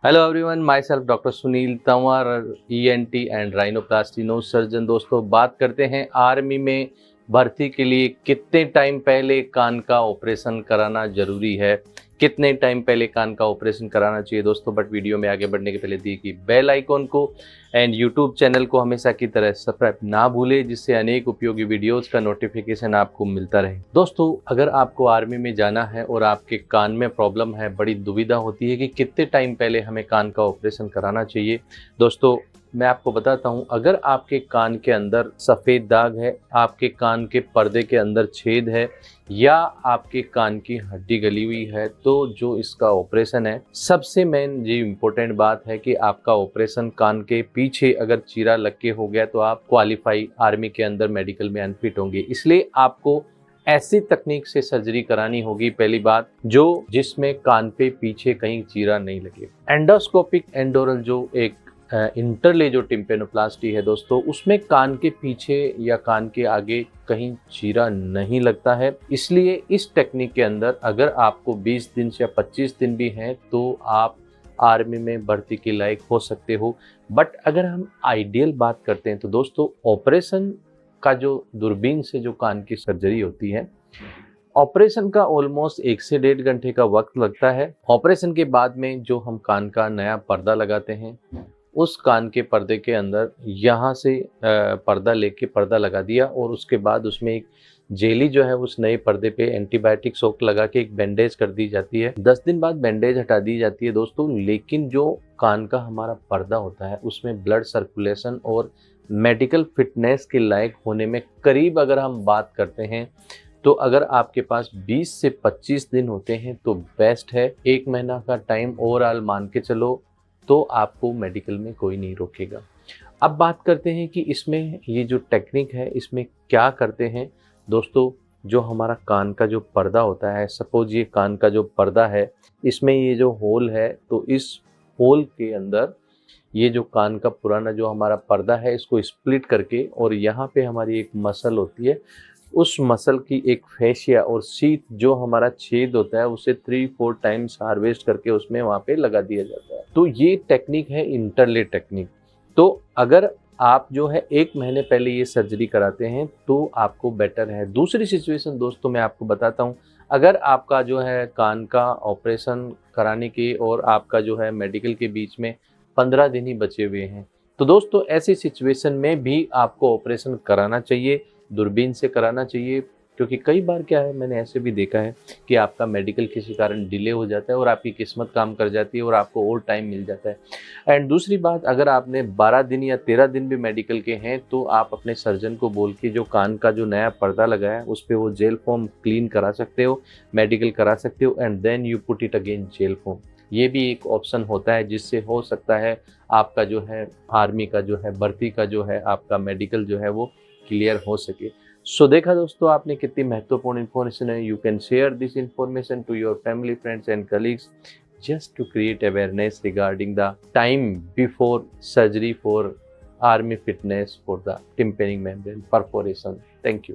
Hello everyone, myself doctor Sunil Tanwar, ENT and rhinoplasty nose surgeon. दोस्तों, बात करते हैं आर्मी में भर्ती के लिए कितने टाइम पहले कान का ऑपरेशन कराना जरूरी है, कितने टाइम पहले कान का ऑपरेशन कराना चाहिए दोस्तों। बट वीडियो में आगे बढ़ने के पहले दी गई बेल आइकॉन को एंड यूट्यूब चैनल को हमेशा की तरह सब्सक्राइब ना भूले, जिससे अनेक उपयोगी वीडियोस का नोटिफिकेशन आपको मिलता रहे। दोस्तों, अगर आपको आर्मी में जाना है और आपके कान में प्रॉब्लम है, बड़ी दुविधा होती है कि कितने टाइम पहले हमें कान का ऑपरेशन कराना चाहिए। दोस्तों, मैं आपको बताता हूं, अगर आपके कान के अंदर सफ़ेद दाग है, आपके कान के पर्दे के अंदर छेद है या आपके कान की हड्डी गली हुई है, तो जो इसका ऑपरेशन है, सबसे मेन ये इम्पोर्टेंट बात है कि आपका ऑपरेशन कान के पीछे अगर चीरा लग के हो गया तो आप क्वालिफाई आर्मी के अंदर मेडिकल में अनफिट होंगे। इसलिए आपको ऐसी तकनीक से सर्जरी करानी होगी, पहली बात, जो जिसमें कान पे पीछे कहीं चीरा नहीं लगे। एंडोस्कोपिक एंडोरल जो एक इंटरलेजो टिम्पेनोप्लास्टी है दोस्तों, उसमें कान के पीछे या कान के आगे कहीं चीरा नहीं लगता है। इसलिए इस टेक्निक के अंदर अगर आपको 20 दिन या 25 दिन भी हैं तो आप आर्मी में भर्ती के लायक हो सकते हो। बट अगर हम आइडियल बात करते हैं तो दोस्तों, ऑपरेशन का जो दूरबीन से जो कान की सर्जरी होती है, ऑपरेशन का ऑलमोस्ट 1 से 1.5 घंटे का वक्त लगता है। ऑपरेशन के बाद में जो हम कान का नया पर्दा लगाते हैं, उस कान के पर्दे के अंदर यहाँ से पर्दा लेके पर्दा लगा दिया और उसके बाद उसमें एक जेली जो है उस नए पर्दे पे एंटीबायोटिक सोक लगा के एक बैंडेज कर दी जाती है। 10 दिन बाद बैंडेज हटा दी जाती है दोस्तों। लेकिन जो कान का हमारा पर्दा होता है, उसमें ब्लड सर्कुलेशन और मेडिकल फिटनेस के लायक होने में करीब अगर हम बात करते हैं तो अगर आपके पास 20 से 25 दिन होते हैं तो बेस्ट है। 1 महीना का टाइम ओवरऑल मान के चलो तो आपको मेडिकल में कोई नहीं रोकेगा। अब बात करते हैं कि इसमें ये जो टेक्निक है, इसमें क्या करते हैं दोस्तों। जो हमारा कान का जो पर्दा होता है, सपोज ये कान का जो पर्दा है, इसमें ये जो होल है, तो इस होल के अंदर ये जो कान का पुराना जो हमारा पर्दा है, इसको स्प्लिट करके, और यहाँ पे हमारी एक मसल होती है, उस मसल की एक फेशिया और सीट जो हमारा छेद होता है, उसे 3-4 टाइम्स हार्वेस्ट करके उसमें वहाँ पे लगा दिया जाता है। तो ये टेक्निक है इंटरले टेक्निक। तो अगर आप जो है 1 महीने पहले ये सर्जरी कराते हैं तो आपको बेटर है। दूसरी सिचुएशन दोस्तों मैं आपको बताता हूँ, अगर आपका जो है कान का ऑपरेशन कराने के और आपका जो है मेडिकल के बीच में 15 दिन ही बचे हुए हैं, तो दोस्तों ऐसी सिचुएशन में भी आपको ऑपरेशन कराना चाहिए, दूरबीन से कराना चाहिए। क्योंकि कई बार क्या है, मैंने ऐसे भी देखा है कि आपका मेडिकल किसी कारण डिले हो जाता है और आपकी किस्मत काम कर जाती है और आपको और टाइम मिल जाता है। एंड दूसरी बात, अगर आपने 12 दिन या 13 दिन भी मेडिकल के हैं तो आप अपने सर्जन को बोल के जो कान का जो नया पर्दा लगा है उस पर वो जेल फोम क्लीन करा सकते हो, मेडिकल करा सकते हो, and then you put it again gel foam. ये भी एक ऑप्शन होता है जिससे हो सकता है आपका जो है आर्मी का जो है भर्ती का जो है आपका मेडिकल जो है वो क्लियर हो सके। सो देखा दोस्तों, आपने कितनी महत्वपूर्ण इन्फॉर्मेशन है। You can share this information to your family, friends and colleagues just to create awareness regarding the time before surgery for army fitness for the tympanic membrane perforation. Thank you.